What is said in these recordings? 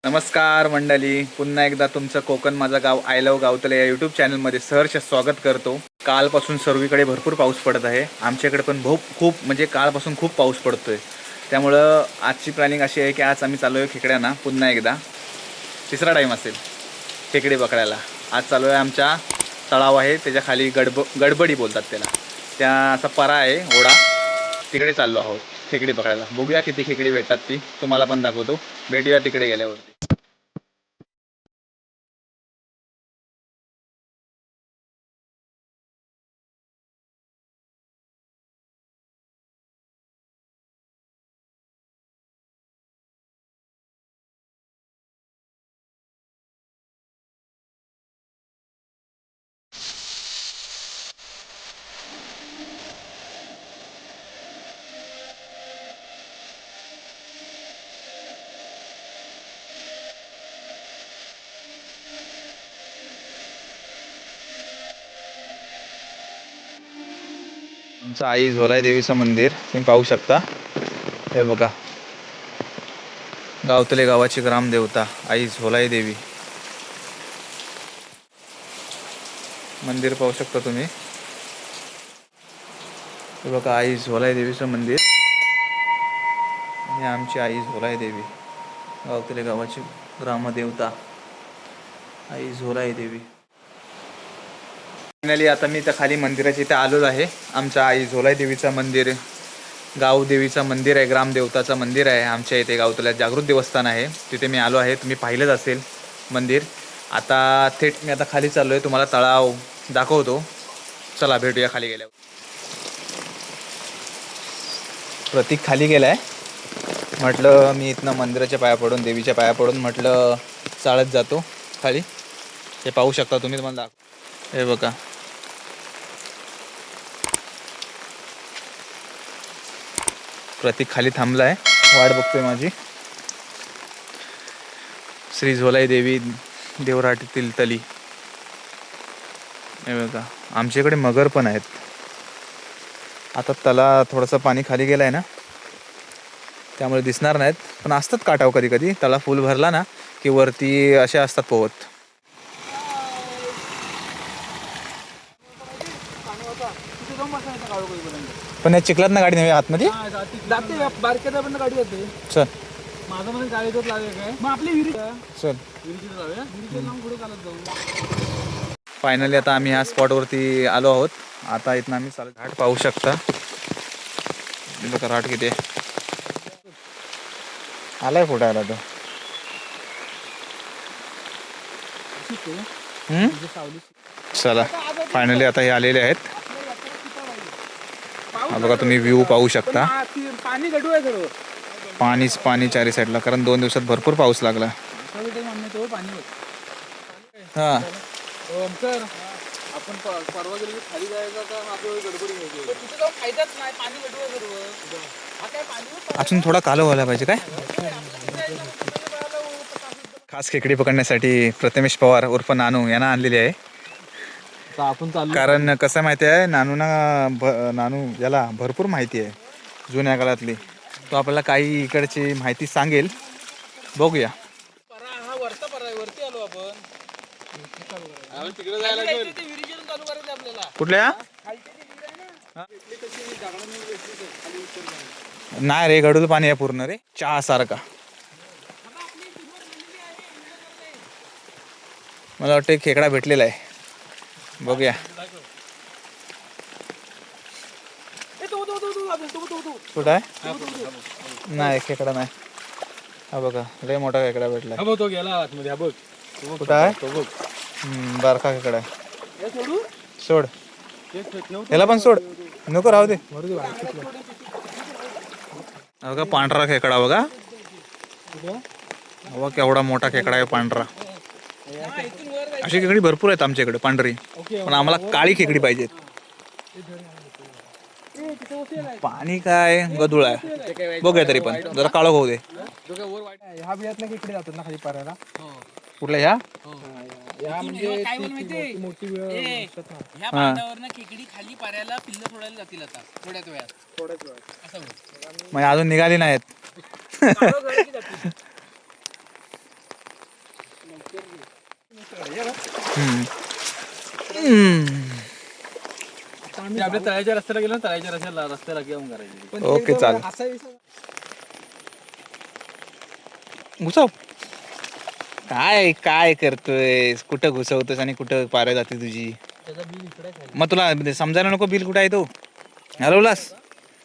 नमस्कार मंडळी, पुन्हा एकदा तुमचं कोकण माझं गाव आय लव्ह गावतले या यूट्यूब चॅनलमध्ये सहर्ष स्वागत करतो. कालपासून सर्वीकडे भरपूर पाऊस पडत आहे. आमच्याकडे पण खूप म्हणजे कालपासून खूप पाऊस पडतोय. त्यामुळं आजची प्लॅनिंग अशी आहे की आज आम्ही चाललो आहे खेकड्यांना पुन्हा एकदा. तिसरा टाईम असेल खेकडे पकडायला. आज चालू आहे आमच्या तळाव आहे, त्याच्या खाली गडबडी बोलतात त्याला. त्या असा परा आहे ओढा, तिकडे चाललो आहोत खेकडे पकडायला. बघूया किती खेकडे भेटतात ती तुम्हाला पण दाखवतो. भेटूया तिकडे गेल्यावरती. आमचं आई झोलाई देवीचं मंदिर तुम्ही पाहू शकता. हे बघा, गावतले गावाची ग्रामदेवता आई झोलाई देवी. मंदिर पाहू शकता तुम्ही. हे बघा, आई झोलाई देवीचं मंदिर. आणि आमची आई झोलाई देवी, गावतले गावाची ग्रामदेवता आई झोलाई देवी. फायनली आता मी त्या खाली मंदिराच्या इथे आलोच आहे. आमच्या आई झोलाई देवीचं मंदिर, गाव देवीचं मंदिर आहे, ग्रामदेवताचं मंदिर आहे आमच्या इथे. गावतल्यात जागृत देवस्थान आहे, तिथे मी आलो आहे. तुम्ही पाहिलंच असेल मंदिर. आता थेट मी आता खाली चाललो आहे, तुम्हाला तळाव दाखवतो. चला भेटूया खाली गेल्यावर. प्रतीक खाली गेला आहे. म्हटलं मी इथनं मंदिराच्या पाया पडून, देवीच्या पाया पडून म्हटलं चालत जातो खाली. हे पाहू शकता तुम्ही, तुम्हाला दाखव. हे बघा, प्रतीक खाली थांबला आहे, वाट बघतोय माझी. श्री झोलाई देवी देवराटीतील तली. हे बघा, आमच्याकडे मगर पण आहेत. आता तला थोडंसं पाणी खाली गेलं आहे ना, त्यामुळे दिसणार नाहीत, पण असतात काटाव कधी कधी. तला फुल भरला ना की वरती असे असतात पोहत. पण या चिखलात ना गाडी नव्हे आतमध्ये जाते बारक्याला पण गाडी जाते. चल माझं पण गाडीच लागेल काय मग आपली विहिरी चल. विहिरीची जाऊया, विहिरीच्या लांब पुढे चालत जाऊ. फायनली आता आम्ही ह्या स्पॉटवरती आलो आहोत. आता इथनं आम्ही चालत, घाट पाहू शकता. बघा घाट किती आलाय फुटायला तो. चला फायनली आता हे आलेले आहेत. बघा तुम्ही व्ह्यू पाहू शकता. पाणी गडू आहे सर्व, पाणीच पाणी चारी साईडला, कारण 2 दिवसात भरपूर पाऊस लागला. हा आपण परवा गेलो खाली जायचं का आपल्याला गडबडी घ्यायची. तिथे जाऊन फायदाच नाही, पाणी गडू आहे सर्व. हा काय पाणी अजून थोडा कालो व्हायला पाहिजे काय. खास खेकडी पकडण्यासाठी प्रथमेश पवार उर्फ नानू यांना आणलेली आहे. आपण चालू, कारण कसं माहिती आहे, नानू याला भरपूर माहिती आहे जुन्या काळातली. तो आपल्याला काही इकडची माहिती सांगेल. बघूया. हा वरता परा आहे, वरती आलो आपण. तिकडे जायला चालू करायचं आपल्याला. कुठल्या नाही रे, गडूचं पाणी आहे पूर्ण रे, चहा सारखा. मला वाटतं खेकडा भेटलेला आहे, बघूया. कुठं आहे? नाही खेकडा नाही. हा बघा, लय मोठा खेकडा भेटला. तो गेला आतमध्ये. बघ कुठं आहे? तो बघ, बारका खेकडा आहे. सोड याला पण सोड, नको राहू दे. बघा पांढरा खेकडा, बघा बघा केवढा मोठा खेकडा आहे पांढरा. अशी खेकडी भरपूर आहेत आमच्याकडे पांढरी, पण आम्हाला काळी खेकडी पाहिजेत. पाणी काय गदुळ आहे, बघूया तरी पण जरा काळं होऊ दे. ह्या बियातल्या खेकडे जातात ना खाली पारायला. कुठल्या ह्या म्हणजे मोठी ह्या बांधावरनं खेकडी खाली पाऱ्याला पिल्लं सोडायला जातील आता थोड्याच वेळात. असं म्हणजे अजून निघाली नाहीत. हम्म. हम्म. ते आपल्या तळ्याच्या रस्त्याला गेलो ना, तळ्याच्या रस्त्याला घेऊन करायची. ओके चालेल. घुसव. काय काय करतोय, कुठं घुसवतोस आणि कुठं पार जाते तुझी. त्याचा बिल इकडे खाली. मग तुला समजायला नको बिल कुठं आहे तो. हरवलास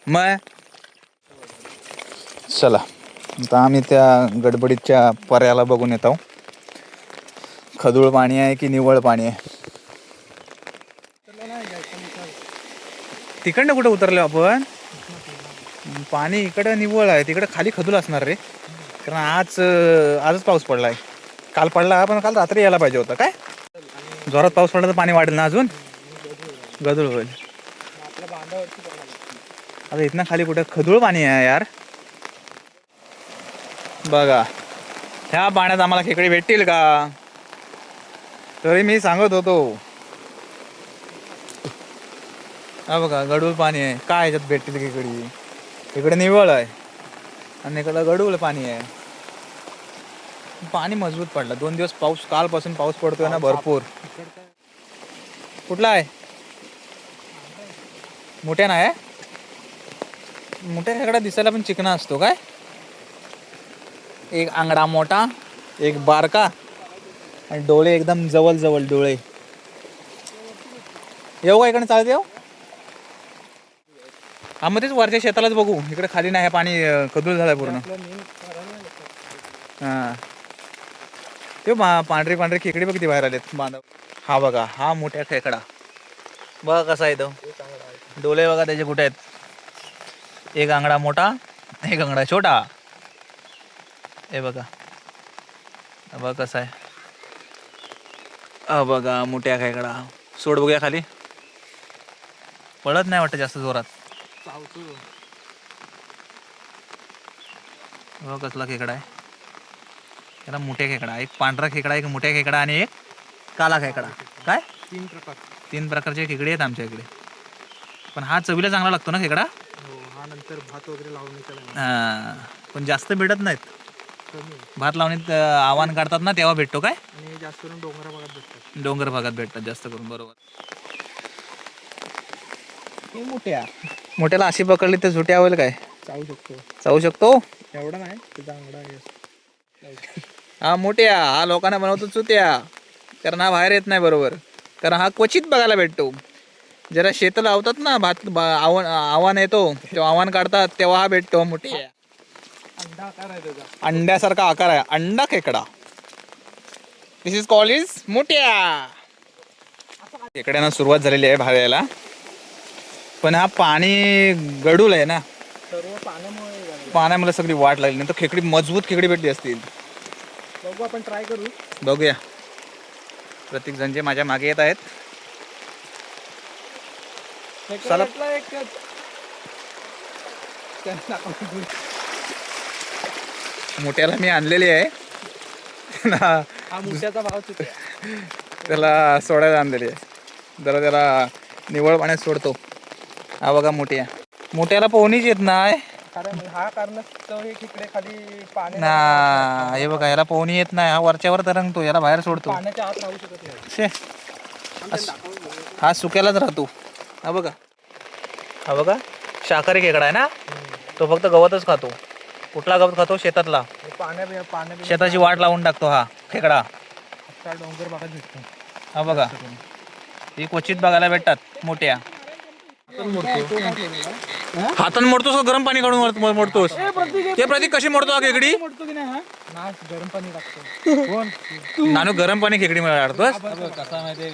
मग. चला आता आम्ही त्या गडबडीच्या पर्याला बघून येतो. खदूळ पाणी आहे की निव्वळ पाणी आहे. तिकडनं कुठं उतरलो आपण. पाणी इकडं निव्वळ आहे, तिकडं खाली खदूळ असणार रे. कारण आजच पाऊस पडलाय. काल पडला पण काल रात्री यायला पाहिजे होता. काय जोरात पाऊस पडला तर पाणी वाढेल ना अजून, गदूळ होईल. आता इथनं खाली कुठं खदूळ पाणी आहे यार. बघा ह्या पाण्यात आम्हाला खेकडी भेटतील का, तरी मी सांगत होतो. हा बघा गडूळ पाणी आहे. काय ह्याच्यात भेटतील खेकडी. इकडे निव्वळ आहे आणि इकडं गडूळ पाणी आहे. पाणी मजबूत पडलं. 2 दिवस पाऊस, कालपासून पाऊस पडतोय ना भरपूर. कुठला आहे मोठ्या नाही आहे. मोठ्या खेकडा दिसायला पण चिकना असतो काय. एक आंगडा मोठा, एक बारका आणि डोळे एकदम जवळ जवळ डोळे. येऊ का इकडे, चालत येऊ. हा मग तेच वरच्या शेतालाच बघू. इकडे खाली नाही, पाणी खदूळ झालंय पूर्ण. हा ते पांढरे पांढरे खेकडे बघ किती बाहेर आलेत बांधव. हा बघा हा मोठ्या खेकडा बघा कसा आहे तो. डोळे बघा त्याचे कुठे आहेत. एक आंगडा मोठा, एक आंगडा छोटा. हे बघा, बघा कसा आहे. बघा मोठ्या खेकडा. सोड बघूया खाली. पळत नाही वाटतं जास्त जोरात. बघा कसला खेकडा आहे. त्याला मोठ्या खेकडा, एक पांढरा खेकडा, एक मोठ्या खेकडा आणि एक काला खेकडा. काय 3 प्रकारचे खेकडे आहेत आमच्या इकडे. पण हा चवीला चांगला लागतो ना खेकडा. हा नंतर भात वगैरे लावून. हा पण जास्त भेटत नाहीत. भात लावणीत आव्हान काढतात ना तेव्हा भेटतो काय. आणि जास्त करून डोंगरा भागात भेटतात. डोंगर भागात भेटतात जास्त करून. बरोबर. मोठ्याला अशी पकडली तर सुट्या होईल काय. चावू शकतो. एवढा नाही तुझा आंगडा आहे. हा मोठ्या, हा लोकांना बनवतो चुत्या. कारण हा बाहेर येत नाही बरोबर. कारण हा क्वचित बघायला भेटतो. जरा शेत लावतात ना, आव्हान येतो तेव्हा आव्हान काढतात तेव्हा हा भेटतो मोठ्या. अंडा आकार आहे त्याचा. अंड्यासारखा आकार आहे. अंडा खेकडा. दिस इज कॉल्ड इज मोठ्या. खेकड्यांना सुरुवात झालेली आहे बाहेर यायला. पण हा पाणी गडूळ आहे ना, सर्व पाण्यामुळे. पाण्यामुळे सगळी वाट लागली. नाही तर खेकडी, मजबूत खेकडी भेटली असतील. बघू आपण ट्राय करू. बघूया. प्रत्येक जण जे माझ्या मागे येत आहेत. चला. मोठ्याला मी आणलेली आहे. हा मोठ्याचा भाव चुकला. त्याला सोडायला आणलेली आहे. जरा त्याला निवळ पाण्यात सोडतो. हा बघा मोठ्याला पोहणीच येत नाही. हा कारण हे खेकडे खाली पाणी ना. हे बघा याला पोहणी येत नाही. हा वरच्यावर तरंगतो, याला बाहेर सोडतो. पाण्याच्या आत राहू शकत नाही. शे हा सुक्यालाच राहतो. हा बघा शाकाहारी खेकडा आहे ना. तो फक्त गवतच खातो. कुठला गवत खातो, शेतातला. पाण्या शेताची वाट लावून टाकतो हा खेकडा. डोंगर भागात भेटतो. हा बघा ही क्वचित बघायला भेटतात मोठ्या. हातान मोडतोस का गरम पाणी काढून मोडतोस. ते प्रतीक कशी मोडतो हा खेकडी. गरम पाणी लागतो. नानू गरम पाणी खेकडी काढतोस. कसा माहितीये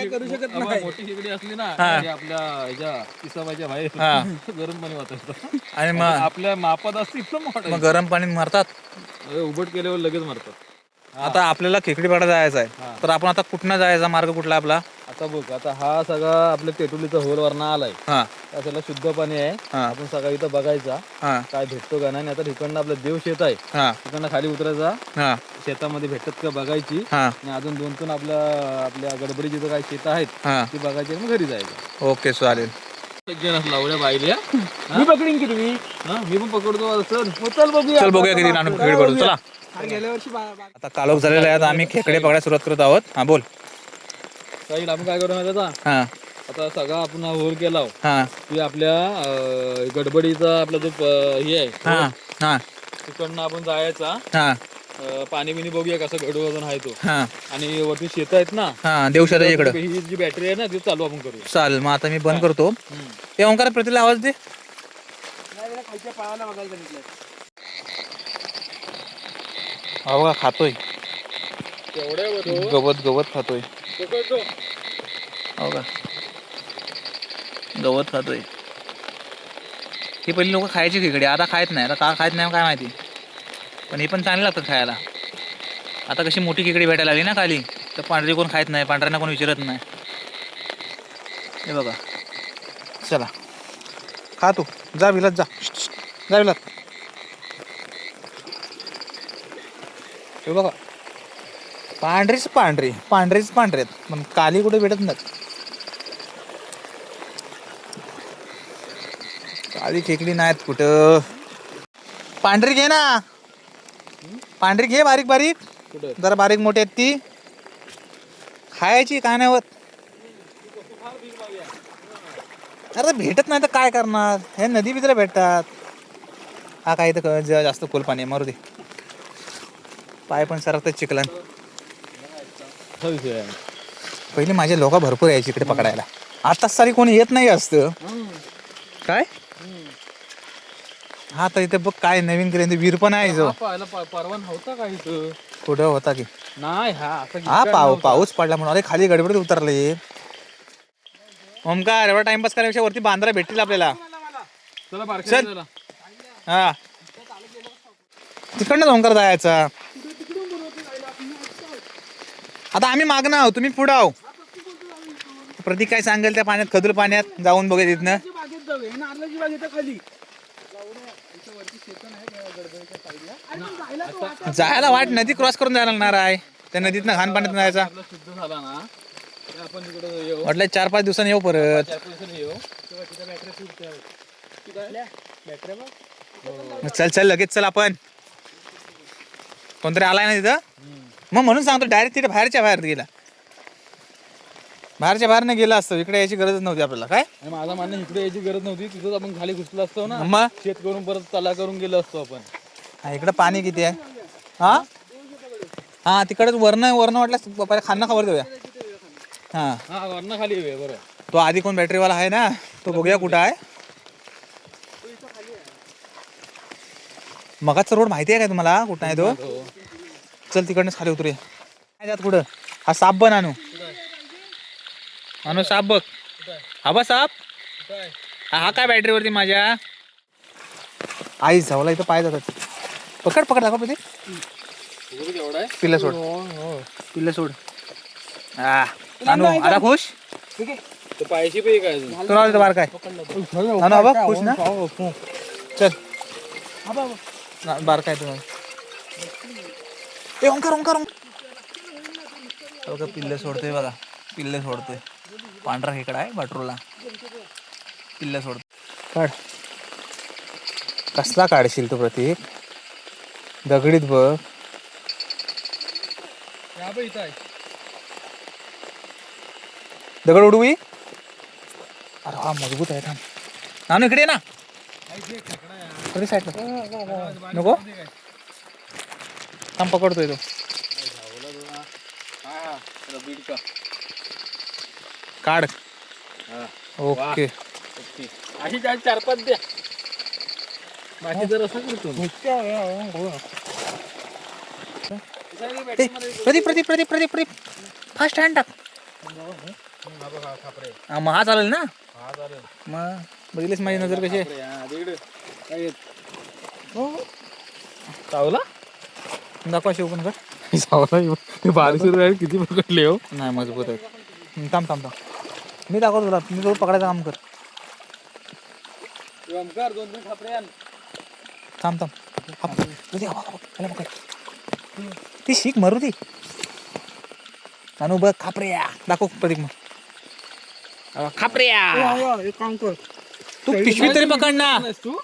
करू शकत नाही. मोठी खेकडी असली ना आपल्या ह्याच्या किसाबाच्या बाहेर गरम पाणी वाचत. आणि मग आपल्या मापात असतील मग गरम पाणी मारतात. उभट केल्यावर लगेच मारतात. आता आपल्याला खेकडीपाडा जायचं आहे, तर आपण आता कुठनं जायचा मार्ग कुठला आपला. आता बघ, आता हा सगळा आपल्या टेटुलीचा होल वरना आलाय. त्याला शुद्ध पाणी आहे. आपण सगळं इथं बघायचा काय भेटतो का नाही. आता ठिकाणं आपलं देव शेत आहे. तिकडनं खाली उतरायचा, शेतामध्ये भेटतात का बघायची. आणि अजून 2-3 आपल्या गडबडी जिथं काही शेत आहेत ती बघायची आणि घरी जायचं. ओके चालेल. लावल्या बाहेर मी पकडीन की तुम्ही मी पण पकडतो सर. चल बघूया. चल बघूया किती नाणं खेळ पडतो. चला गेल्या वर्षी आता कालोख झालेला आहे. आता आम्ही खेकडे पकडायला सुरुवात करत आहोत. हा बोल. काही आपण काय करू माहिती आता हा आता सगळा आपण होल केला हा की आपल्या गडबडीचा आपला जो हे आहे हा हा तिकडनं आपण जायचा. हा पाणी बिनी बघूया कसं घडू वजन आहे तो. हा आणि वरती शेत आहेत ना हा देवशाला इकडं. ही जी बॅटरी आहे ना ती चालू आपण करूया. चाल मग आता मी बंद करतो. ते ओंकार प्रतिला आवाज दे. खालच्या पायाला बघायला सांगितलं. हा बघा खातोय तेवढ्या गवत गवत खातोय. हो का गवत खातोय. ही पहिली लोक खायची खेकडे आता खायत नाही. आता का खायत नाही काय माहिती. पण ही पण चांगली लागतात खायला. आता कशी मोठी खेकडी भेटायला लागली ना खाली तर पांढरी कोण खायत नाही. पांढऱ्यांना कोण विचारत नाही. हे बघा चला खा तू. जा विलात जा. जा विलात. हे बघा पांढरीच पांढरी पांढरीच पांढरे आहेत पण काली कुठे भेटत नाहीत. काली खेकडी नाहीत कुठं. पांढरी घे ना. पांढरी घे बारीक बारीक. कुठं जरा बारीक मोठी आहेत ती खायची काय नाही होत. अरे भेटत नाही तर काय करणार. हे नदी बिदला भेटतात. हा काही तर जास्त खोल पाणी आहे. मारू दे. पाय पण सरकतात चिखलान. हा विषय आहे. पहिले माझे लोक भरपूर यायचे इकडे पकडायला. आताच सारी कोणी येत नाही असतं काय. हा तर इथे बघ काय नवीन केलं. वीर पण आहे जो परवा नव्हता का इथं. कुठं होता की नाही हा हा पाऊस पडला म्हणून. अरे खाली गडबडीत उतरले. ओमकार एवढा टाइमपास करण्यापेक्षा वरती बांद्रा भेटतील आपल्याला. चला बारक्या चल. चला. हा तिकडनं ओंकार जायचा. आता आम्ही मागणं आहोत तुम्ही पुढं आहो. प्रतीक काय सांगेल त्या पाण्यात खदूर पाण्यात जाऊन बघा तिथनं. बागेत जाऊया. नारळाची बाग येतं खाली. जायला वाट नदी क्रॉस करून जायला लागणार आहे. त्या नदीतनं घाण पाण्यात जायचा. आपला शुद्ध झाला ना की आपण तिकडे येऊ. म्हटलं 4-5 दिवसांनी येऊ परत. 4-5 दिवसांनी येऊ. चल चल लगेच चल आपण. कोणतरी आलाय ना तिथं. मग म्हणून सांगतो डायरेक्ट तिथे बाहेरच्या बाहेर गेला. बाहेरच्या बाहेर नाही गेला असतो. इकडे यायची गरजच नव्हती आपल्याला काय. आणि माझं म्हणणं इकडे यायची गरज नव्हती. तिथंच आपण खाली घुसलो असतो ना. मग शेत करून परत तला करून गेलो असतो आपण. हा, इकडं पाणी किती आहे. हा हा तिकडच वरनं वाटलं खाना खबर देऊया. हा हा वरनं खाली येऊया. बरं तो आधी कोण बॅटरीवाला आहे ना तो बघूया कुठं आहे. मगाचा रोड माहिती आहे का तुम्हाला कुठं आहे तो. चल तिकडनंच खाली उतरूया. काय जात कुठं. हा साप बन आणू साप बघ. हा बा साप. हा काय बॅटरीवरती माझ्या आई जावला इथं पाय जातात. पकड पकड दाखव ते. एवढा आहे. पिल्ला सोड पिल्ला सोड. हा आणू आता खुश. तर पायशी पे काय अजून. तो राहू दे बार काय आणू बघ खुश ना. चल बार काय तुम्हाला. ए ओंकार ओंकार ओंकार पिल्ले सोडतोय बघा. पिल्ले सोडतोय. पांढरा खेकडा आहे बटरोला. पिल्ले सोडतो. काढ कसला काढशील तू प्रतीक. दगडीत बघ. दगड उडवी. अरे हा मजबूत आहे. थांब नानू इकडे ये ना. कधी साईडला नको. थांब पकडतोय तो. काढ. ओके अशी 4-5 द्या. बाकी जर असं करतो. प्रदीप प्रदीप प्रदीप प्रदीप प्रदीप फास्ट हँड टाक. मग हा चालेल ना. मग बघितलीस माझी नजर कशी आहे. चावला दाखवा शिव पण कर. चावला बारीक किती पकडले हो. नाही मजबूत आहे. थांब थांब थांब मी दाखवतो तुला. मी जवळ पकडायचं काम कर. ओमकार 2-3 खापरे आण. थांब थांब ती शिक मारू ती. आणू बघ खापरे दाखव प्रतीक. मग खापऱ्या एक काम कर तू पिशवी तरी पकड ना. तू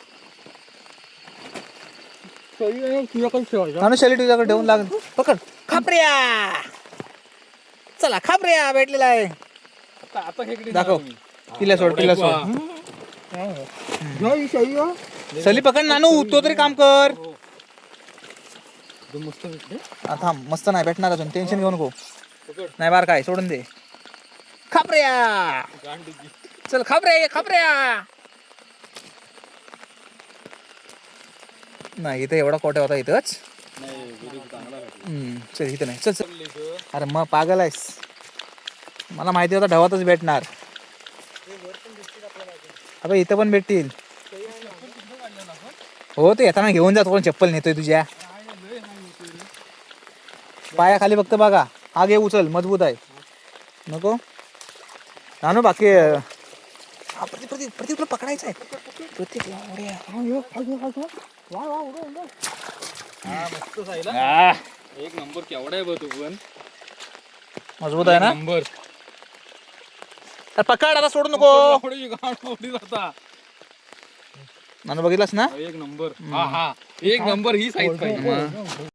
तुझ्याकडे ठेवायचा नानू शैली तुझ्याकडे ठेवून लाग पकड. खापऱ्या चला खापऱ्या भेटलेला आहे. आता खेकडी दाखव. तिला सोड तिला सोड. सली पकड नानू तो तरी काम कर. मस्त भेटले. आता मस्त नाही भेटणार अजून टेन्शन घेऊ नको. नाही बार काय सोडून दे. खापऱ्या चल खापऱ्या खापऱ्या. नाही इथं एवढा कोट्या होता इथंच. चल इथं नाही. चल चल. अरे मग पागल आहेस. मला माहिती होता ढवातच भेटणार. अबे इथं पण भेटतील. हो ते येताना घेऊन जा. कोण चप्पल नेतोय तुझ्या पायाखाली फक्त बघा. हा घे उचल मजबूत आहे. नको नानू बाकी प्रतीक प्रतीक तुला पकडायचं आहे. प्रतीक एक नंबर केवढा आहे बघ तू पण. मजबूत आहे ना. नंबर तर पकड आता सोडू नको. जाता. नानू बघितलास ना. एक नंबर. हा हा एक नंबर ही साईज पाहिजे.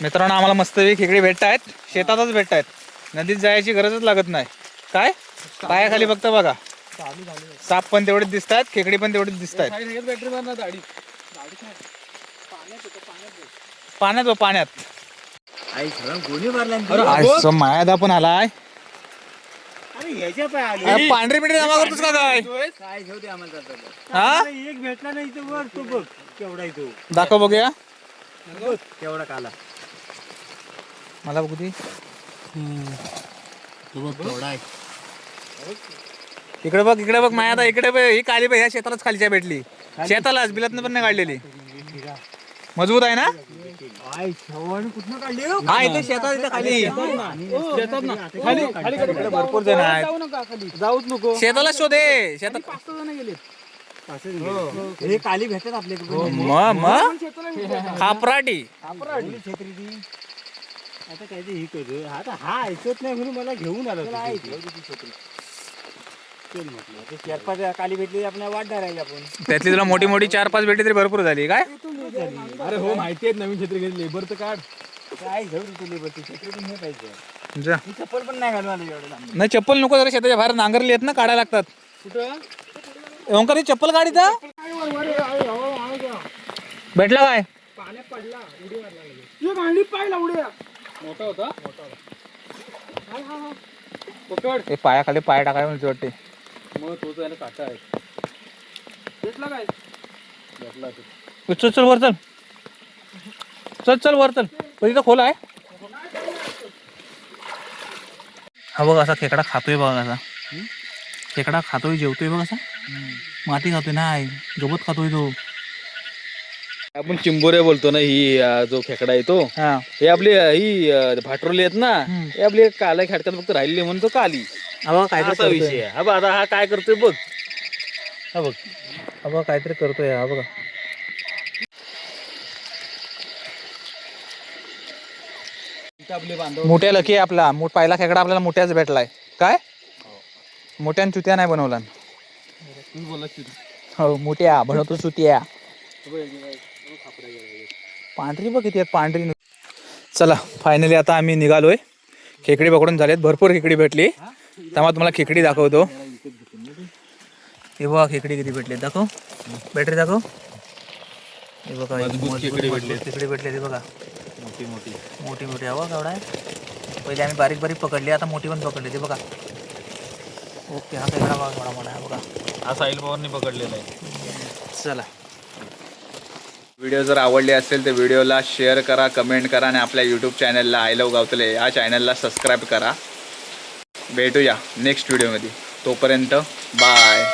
मित्रांनो आम्हाला मस्त खेकडे भेटत आहेत. शेतातच भेटत आहेत. नदीत जायची गरजच लागत नाही. काय पायाखाली फक्त बघा. साप पण तेवढेच दिसत आहेत. खेकडी पण तेवढेच दिसत आहेत. बॅटरी मारणार दाढी. पाण्यात हो पाण्यात. गोणी मारला आज मायादा पण आलाय. अरे ह्याच्या पाय आले अरे पांढरी मिठी जमा करतोस का काय. काय घेऊ दे आम्हाला. हा एक भेटला नाही तो वर तो बघ केवढा आहे तो. दाखव बघूया. केवढा काला मला बघू दे. केवढा आहे. इकडे बघ मायादा इकडे बघ. ही काली बाई ह्या शेतालाच खालच्या भेटली. शेतालाच बिलातनं पण नाही काढलेली. मजबूत आहे ना. कुठनं काढली हा इथे शेतात इथे खाली इकडे भरपूर जण आहेत. जाऊच नको. शेताला शोधे. शेतात 5 जण गेले. हे काली भेटतात आपल्याकडे. मग खापराटी. आता काय ते ही करू. आता हा ऐकत नाही म्हणून मला घेऊन आला. म्हटलं 4-5 काली भेटली आपल्या वाट धरायची आपण. त्यातली तुला मोठी मोठी 4-5 भेटी तरी भरपूर झाली काय. अरे हो माहिती आहे नवीन छत्री घेतली. लेबरचं काढ. काय घेऊ तुला बरं छत्री पण हे पाहिजे. जा. मी चप्पल पण नाही घालून आलो एवढं लांब. नाही चप्पल नको. जरा शेताच्या बाहेर नांगरली आहेत ना काढायला लागतात. कुठं ओंकार ही चप्पल काढीचा भेटला काय. पाण्यात पडला उडी मारला. मांडी पाहिला उड्या. मोठा होता. पकड. हे पायाखाली पाय टाकाय म्हणजे वाटते. मग तोच याला काटा आहे. भेटला काय. भेटला तो. चल चल वर चल. चल चल वर चल. पण खोल आहे. हा बघ असा खेकडा खातोय बघा. असा खेकडा खातोय जेवतोय बघ. असा माती खातोय नाही गवत खातोय तो. आपण चिंबोरे बोलतो ना. ही जो खेकडा आहे तो. हा हे आपली ही भाटरोली आहेत ना. हे आपली काला खेडकात फक्त राहिलेली म्हणून तो काली. हा बघा काहीतरी असा विषय आहे. हा बघ आता हा काय करतोय बघ. हा बघ. हा बघा काहीतरी करतोय. हा बघा आपली बांधव मोठ्या लकी आपला पहिला खेकडा आपल्याला मोठ्याच भेटलाय. काय मोठ्यान चुत्या नाही बनवला. तू बोला. हो मोठ्या बनवतो चुत्या. पांढरी बघ किती आहेत. पांढरी. चला फायनली आता आम्ही निघालोय. खेकडी पकडून झालेत. भरपूर खेकडी भेटली. त्यामुळे तुम्हाला खेकडी दाखवतो. हे बघा खेकडी किती भेटले. दाखव बॅटरी दाखव. हे बघा खेकडी भेटले. ते बघा मोठी मोठी मोठी मोठी. हवा केवढा आहे. पहिले आम्ही बारीक बारीक पकडली. आता मोठी पण पकडली. ते बघा. ओके हा खेकडा बघा थोडा मोठा आहे बघा. हा साहिल पवारने पकडलेला आहे. चला व्हिडिओ जर आवडले असेल तर व्हिडिओला शेअर करा, कमेंट करा आणि आपल्या यूट्यूब चॅनलला आय लव्ह गावतले या चॅनलला सबस्क्राईब करा. भेटूया नेक्स्ट व्हिडिओमध्ये. तोपर्यंत बाय.